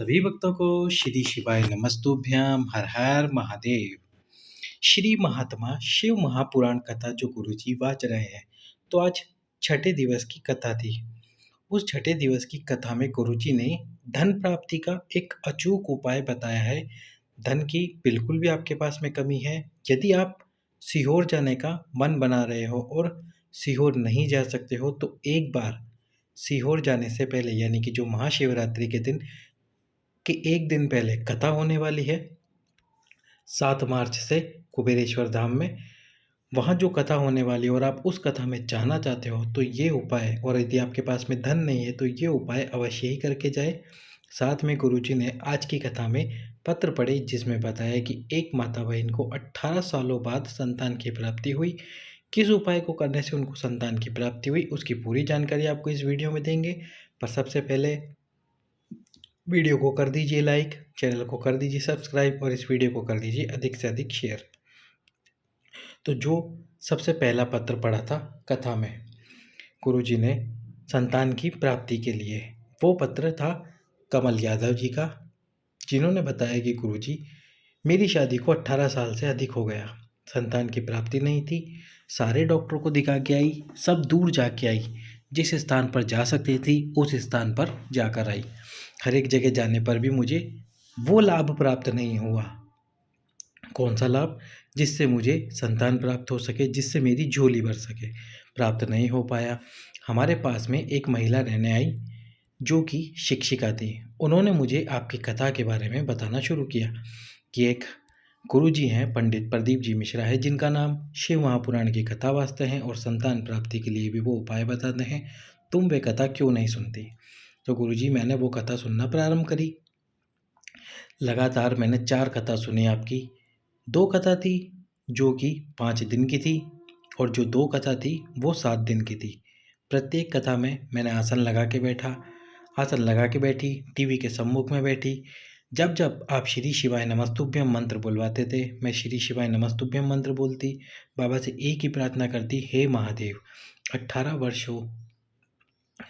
सभी भक्तों को श्री शिवाय नमस्तुभ्यम हर हर महादेव। श्री महात्मा शिव महापुराण कथा जो गुरुजी वाच रहे हैं, तो आज छठे दिवस की कथा थी। उस छठे दिवस की कथा में गुरुजी ने धन प्राप्ति का एक अचूक उपाय बताया है। धन की बिल्कुल भी आपके पास में कमी है, यदि आप सीहोर जाने का मन बना रहे हो और सीहोर नहीं जा सकते हो, तो एक बार सीहोर जाने से पहले यानी कि जो महाशिवरात्रि के दिन कि एक दिन पहले कथा होने वाली है 7 मार्च से कुबेरेश्वर धाम में। वहाँ जो कथा होने वाली है और आप उस कथा में जाना चाहते हो, तो ये उपाय, और यदि आपके पास में धन नहीं है तो ये उपाय अवश्य ही करके जाए। साथ में गुरुजी ने आज की कथा में पत्र पढ़े जिसमें बताया कि एक माता बहन को 18 सालों बाद संतान की प्राप्ति हुई। किस उपाय को करने से उनको संतान की प्राप्ति हुई, उसकी पूरी जानकारी आपको इस वीडियो में देंगे। पर सबसे पहले वीडियो को कर दीजिए लाइक, चैनल को कर दीजिए सब्सक्राइब और इस वीडियो को कर दीजिए अधिक से अधिक शेयर। तो जो सबसे पहला पत्र पढ़ा था कथा में गुरुजी ने संतान की प्राप्ति के लिए, वो पत्र था कमल यादव जी का, जिन्होंने बताया कि गुरुजी, मेरी शादी को 18 साल से अधिक हो गया, संतान की प्राप्ति नहीं थी। सारे डॉक्टरों को दिखा के आई, सब दूर जाके आई, जिस स्थान पर जा सकती थी उस स्थान पर जाकर आई। हर एक जगह जाने पर भी मुझे वो लाभ प्राप्त नहीं हुआ। कौन सा लाभ? जिससे मुझे संतान प्राप्त हो सके, जिससे मेरी झोली भर सके, प्राप्त नहीं हो पाया। हमारे पास में एक महिला रहने आई जो कि शिक्षिका थी। उन्होंने मुझे आपकी कथा के बारे में बताना शुरू किया कि एक गुरुजी हैं, पंडित प्रदीप जी मिश्रा है, जिनका नाम शिव महापुराण की कथा वाचते हैं और संतान प्राप्ति के लिए भी वो उपाय बताते हैं। तुम वे कथा क्यों नहीं सुनती? तो गुरुजी, मैंने वो कथा सुनना प्रारंभ करी। लगातार मैंने 4 कथा सुनी आपकी। 2 कथा थी जो कि 5 दिन की थी और जो 2 कथा थी वो 7 दिन की थी। प्रत्येक कथा में मैंने आसन लगा के बैठा, आसन लगा के बैठी, टीवी के सम्मुख में बैठी। जब जब आप श्री शिवाय नमस्तुभ्यम मंत्र बुलवाते थे, मैं श्री शिवाय नमस्तुभ्यम मंत्र बोलती, बाबा से एक ही प्रार्थना करती, हे महादेव, 18 वर्षों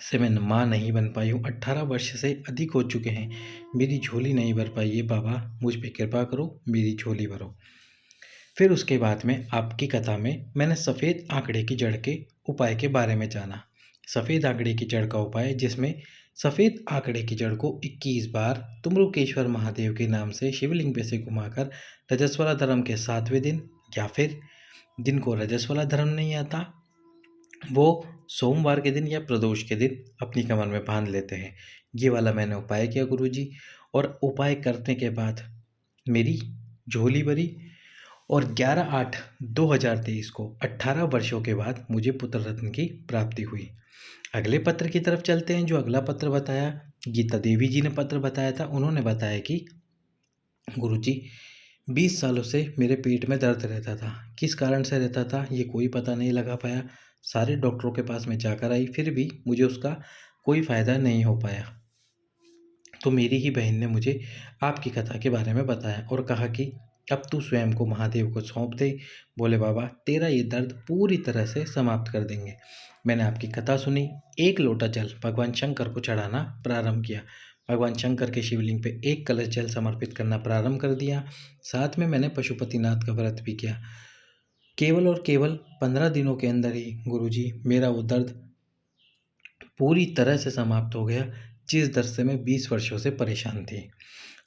से मैं माँ नहीं बन पाई हूँ, 18 वर्ष से अधिक हो चुके हैं, मेरी झोली नहीं भर पाई है, बाबा मुझ पे कृपा करो, मेरी झोली भरो। फिर उसके बाद में आपकी कथा में मैंने सफ़ेद आंकड़े की जड़ के उपाय के बारे में जाना। सफ़ेद आंकड़े की जड़ का उपाय, जिसमें सफ़ेद आंकड़े की जड़ को 21 बार तुमरुकेश्वर महादेव के नाम से शिवलिंग पे से घुमाकर रजस्वला धर्म के 7वें दिन, या फिर दिन को रजस्वला धर्म नहीं आता, वो सोमवार के दिन या प्रदोष के दिन अपनी कमर में बांध लेते हैं। ये वाला मैंने उपाय किया गुरुजी, और उपाय करने के बाद मेरी झोली भरी और 11/8/2023 को 18 वर्षों के बाद मुझे पुत्र रत्न की प्राप्ति हुई। अगले पत्र की तरफ चलते हैं। जो अगला पत्र बताया, गीता देवी जी ने पत्र बताया था। उन्होंने बताया कि गुरुजी, 20 सालों से मेरे पेट में दर्द रहता था। किस कारण से रहता था ये कोई पता नहीं लगा पाया। सारे डॉक्टरों के पास में जाकर आई, फिर भी मुझे उसका कोई फ़ायदा नहीं हो पाया। तो मेरी ही बहन ने मुझे आपकी कथा के बारे में बताया और कहा कि अब तू स्वयं को महादेव को सौंप दे। बोले बाबा, तेरा ये दर्द पूरी तरह से समाप्त कर देंगे। मैंने आपकी कथा सुनी, एक लोटा जल भगवान शंकर को चढ़ाना प्रारंभ किया। भगवान शंकर के शिवलिंग पे एक कलश जल समर्पित करना प्रारंभ कर दिया। साथ में मैंने पशुपतिनाथ का व्रत भी किया। केवल और केवल 15 दिनों के अंदर ही गुरुजी, मेरा वो दर्द पूरी तरह से समाप्त हो गया, जिस दर्द से मैं 20 वर्षों से परेशान थी।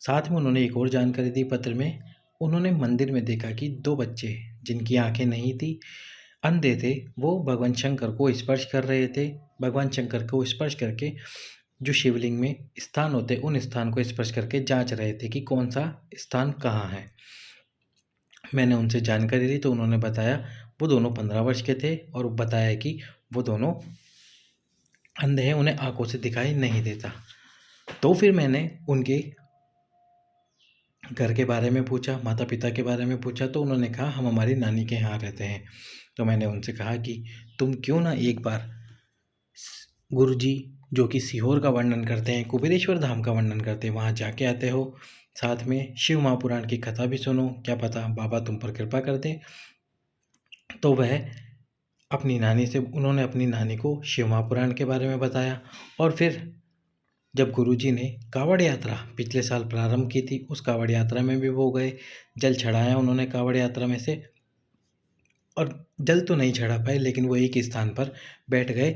साथ में उन्होंने एक और जानकारी दी पत्र में। उन्होंने मंदिर में देखा कि 2 बच्चे, जिनकी आंखें नहीं थी, अंधे थे, वो भगवान शंकर को स्पर्श कर रहे थे। भगवान शंकर को स्पर्श करके जो शिवलिंग में स्थान होते, उन स्थान को स्पर्श करके जांच रहे थे कि कौन सा स्थान कहाँ है। मैंने उनसे जानकारी ली तो उन्होंने बताया वो दोनों 15 वर्ष के थे और बताया कि वो दोनों अंधे हैं, उन्हें आंखों से दिखाई नहीं देता। तो फिर मैंने उनके घर के बारे में पूछा, माता पिता के बारे में पूछा, तो उन्होंने कहा हम हमारी नानी के यहाँ रहते हैं। तो मैंने उनसे कहा कि तुम क्यों ना एक बार गुरुजी, जो कि सीहोर का वर्णन करते हैं, कुबेरेश्वर धाम का वर्णन करते हैं, वहाँ जाके आते हो, साथ में शिव महापुराण की कथा भी सुनो, क्या पता बाबा तुम पर कृपा कर दें। तो वह अपनी नानी से, उन्होंने अपनी नानी को शिव महापुराण के बारे में बताया और फिर जब गुरुजी ने कावड़ यात्रा पिछले साल प्रारंभ की थी, उस कावड़ यात्रा में भी वो गए, जल चढ़ाया उन्होंने कावड़ यात्रा में से, और जल तो नहीं चढ़ा पाए लेकिन वो एक स्थान पर बैठ गए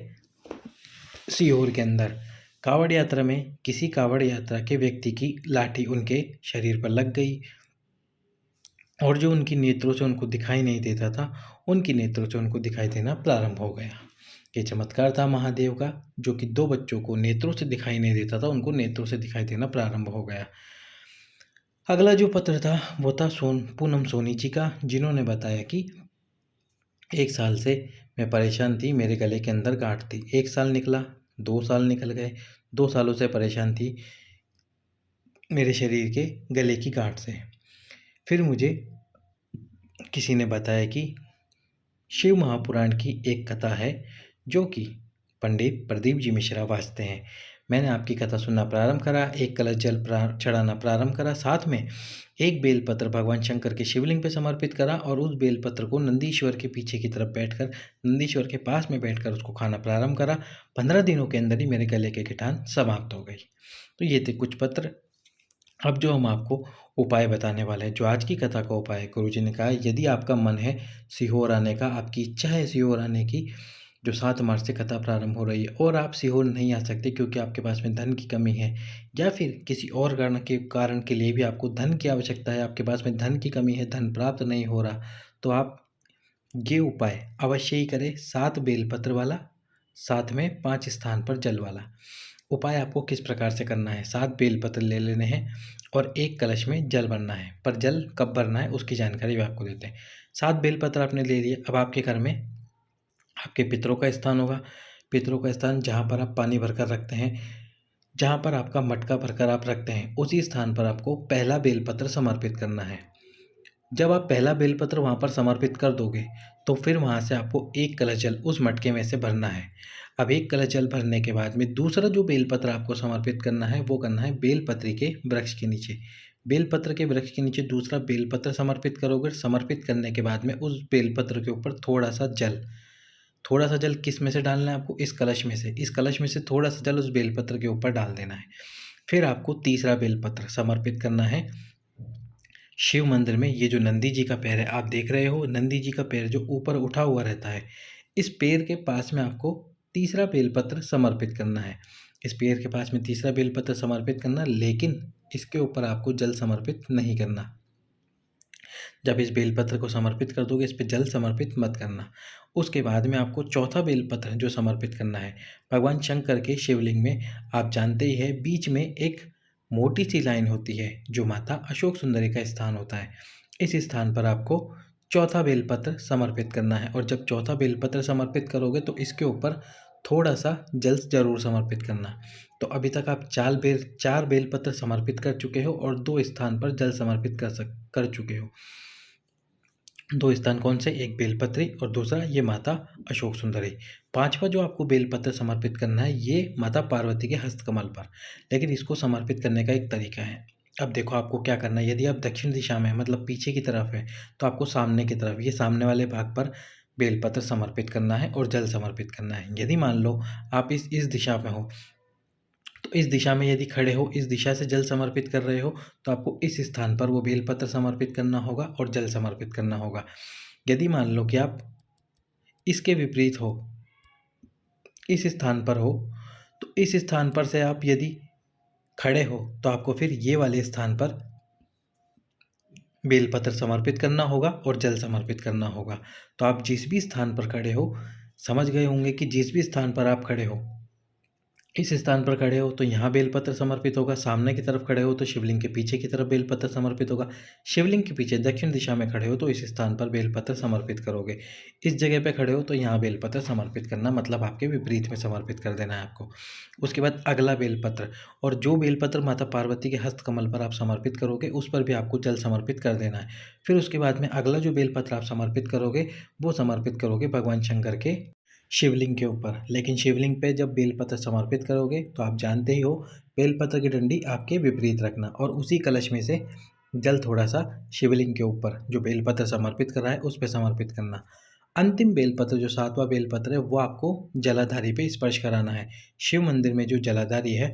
सीहोर के अंदर। कावड़ यात्रा में किसी कावड़ यात्रा के व्यक्ति की लाठी उनके शरीर पर लग गई और जो उनकी नेत्रों से उनको दिखाई नहीं देता था, उनकी नेत्रों से उनको दिखाई देना प्रारंभ हो गया। ये चमत्कार था महादेव का, जो कि दो बच्चों को नेत्रों से दिखाई नहीं देता था, उनको नेत्रों से दिखाई देना प्रारंभ हो गया। अगला जो पत्र था वो था पूनम सोनी जी का, जिन्होंने बताया कि 1 साल से मैं परेशान थी, मेरे गले के अंदर गांठ थी। 1 साल निकला, 2 साल निकल गए, 2 सालों से परेशान थी मेरे शरीर के गले की गांठ से। फिर मुझे किसी ने बताया कि शिव महापुराण की एक कथा है जो कि पंडित प्रदीप जी मिश्रा वाचते हैं। मैंने आपकी कथा सुनना प्रारंभ करा, एक कलश जल चढ़ाना प्रारंभ करा, साथ में एक बेलपत्र भगवान शंकर के शिवलिंग पे समर्पित करा और उस बेलपत्र को नंदीश्वर के पीछे की तरफ बैठकर, नंदीश्वर के पास में बैठकर उसको खाना प्रारंभ करा। 15 दिनों के अंदर ही मेरे गले के कीटाणु समाप्त हो गई। तो ये थे कुछ पत्र। अब जो हम आपको उपाय बताने वाले हैं, जो आज की कथा का उपाय है, गुरुजी ने कहा यदि आपका मन है सीहोर आने का, आपकी इच्छा है सीहोर आने की, जो 7 मार्च से कथा प्रारंभ हो रही है, और आप सीहोर नहीं आ सकते क्योंकि आपके पास में धन की कमी है, या फिर किसी और कारण के लिए भी आपको धन की आवश्यकता है, आपके पास में धन की कमी है, धन प्राप्त नहीं हो रहा, तो आप ये उपाय अवश्य ही करें। 7 बेलपत्र वाला, साथ में 5 स्थान पर जल वाला। उपाय आपको किस प्रकार से करना है, 7 बेलपत्र ले लेने हैं और एक कलश में जल भरना है, पर जल कब भरना है उसकी जानकारी भी आपको देते हैं। 7 बेलपत्र आपने ले लिए। अब आपके घर में आपके पितरों का स्थान होगा, पितरों का स्थान जहाँ पर आप पानी भरकर रखते हैं, जहाँ पर आपका मटका भरकर आप रखते हैं, उसी स्थान पर आपको पहला बेलपत्र समर्पित करना है। जब आप पहला बेलपत्र वहाँ पर समर्पित कर दोगे तो फिर वहाँ से आपको एक कलश जल उस मटके में से भरना है। अब एक कलश जल भरने के बाद में दूसरा जो बेलपत्र आपको समर्पित करना है वो करना है बेलपत्री के वृक्ष के नीचे। बेलपत्र के वृक्ष के नीचे दूसरा बेलपत्र समर्पित करोगे। समर्पित करने के बाद में उस बेलपत्र के ऊपर थोड़ा सा जल किस में से डालना है आपको, इस कलश में से। इस कलश में से थोड़ा सा जल उस बेलपत्र के ऊपर डाल देना है। फिर आपको तीसरा बेलपत्र समर्पित करना है शिव मंदिर में। ये जो नंदी जी का पैर है आप देख रहे हो, नंदी जी का पैर जो ऊपर उठा हुआ रहता है, इस पैर के पास में आपको तीसरा बेलपत्र समर्पित करना है। इस पैर के पास में तीसरा बेलपत्र समर्पित करना, लेकिन इसके ऊपर आपको जल समर्पित नहीं करना। जब इस बेलपत्र को समर्पित कर दोगे, इस पर जल समर्पित मत करना। उसके बाद में आपको चौथा बेलपत्र जो समर्पित करना है भगवान शंकर के शिवलिंग में। आप जानते ही है बीच में एक मोटी सी लाइन होती है जो माता अशोक सुंदरी का स्थान होता है। इस स्थान पर आपको चौथा बेलपत्र समर्पित करना है, और जब चौथा बेलपत्र समर्पित करोगे तो इसके ऊपर थोड़ा सा जल जरूर समर्पित करना। तो अभी तक आप 4 बेलपत्र समर्पित कर चुके हो और 2 स्थान पर जल समर्पित कर चुके हो। 2 स्थान कौन से, एक बेलपत्री और दूसरा ये माता अशोक सुंदरी। 5वां जो आपको बेलपत्र समर्पित करना है ये माता पार्वती के हस्तकमल पर, लेकिन इसको समर्पित करने का एक तरीका है। अब देखो आपको क्या करना है। यदि आप दक्षिण दिशा में मतलब पीछे की तरफ है तो आपको सामने की तरफ, ये सामने वाले भाग पर बेलपत्र समर्पित करना है और जल समर्पित करना है। यदि मान लो आप इस दिशा में हो तो इस दिशा में यदि खड़े हो, इस दिशा से जल समर्पित कर रहे हो, तो आपको इस स्थान पर वो बेलपत्र समर्पित करना होगा और जल समर्पित करना होगा। यदि मान लो कि आप इसके विपरीत हो, इस स्थान पर हो, तो इस स्थान पर से आप यदि खड़े हो तो आपको फिर ये वाले स्थान पर बेलपत्र समर्पित करना होगा और जल समर्पित करना होगा। तो आप जिस भी स्थान पर खड़े हो, समझ गए होंगे कि जिस भी स्थान पर आप खड़े हो, इस स्थान पर खड़े हो तो यहाँ बेलपत्र समर्पित होगा। सामने की तरफ खड़े हो तो शिवलिंग के पीछे की तरफ बेलपत्र समर्पित होगा। शिवलिंग के पीछे दक्षिण दिशा में खड़े हो तो इस स्थान पर बेलपत्र समर्पित करोगे। इस जगह पे खड़े हो तो यहाँ बेलपत्र समर्पित करना, मतलब आपके विपरीत में समर्पित कर देना है आपको। उसके बाद अगला बेलपत्र, और जो बेलपत्र माता पार्वती के हस्तकमल पर आप समर्पित करोगे उस पर भी आपको जल समर्पित कर देना है। फिर उसके बाद में अगला जो बेलपत्र आप समर्पित करोगे वो समर्पित करोगे भगवान शंकर के शिवलिंग के ऊपर। लेकिन शिवलिंग पे जब बेलपत्र समर्पित करोगे तो आप जानते ही हो बेलपत्र की डंडी आपके विपरीत रखना और उसी कलश में से जल थोड़ा सा शिवलिंग के ऊपर जो बेलपत्र समर्पित कर रहा है उस पर समर्पित करना। अंतिम बेलपत्र जो 7वां बेलपत्र है वो आपको जलाधारी पे स्पर्श कराना है। शिव मंदिर में जो जलाधारी है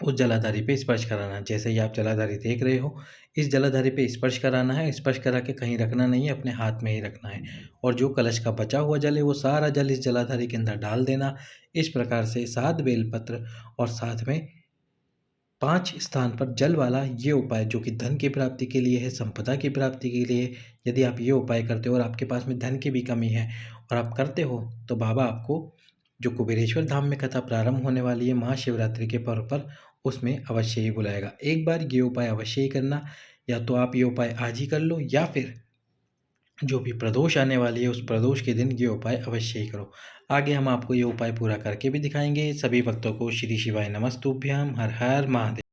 उस जलाधारी पे स्पर्श कराना। जैसे ही आप जलाधारी देख रहे हो, इस जलाधारी पे स्पर्श कराना है, स्पर्श करा के कहीं रखना नहीं है, अपने हाथ में ही रखना है और जो कलश का बचा हुआ जल है, वो सारा जल इस जलाधारी के अंदर डाल देना। इस प्रकार से 7 बेलपत्र और साथ में 5 स्थान पर जल वाला ये उपाय जो कि धन की प्राप्ति के लिए है, संपदा की प्राप्ति के लिए, यदि आप ये उपाय करते हो और आपके पास में धन की भी कमी है और आप करते हो, तो बाबा आपको जो कुबेरेश्वर धाम में कथा प्रारंभ होने वाली है महाशिवरात्रि के पर्व पर, उसमें अवश्य ही बुलाएगा। एक बार ये उपाय अवश्य ही करना, या तो आप ये उपाय आज ही कर लो या फिर जो भी प्रदोष आने वाली है उस प्रदोष के दिन ये उपाय अवश्य ही करो। आगे हम आपको ये उपाय पूरा करके भी दिखाएंगे। सभी भक्तों को श्री शिवाय नमस्तुभ्याम। हर हर महादेव।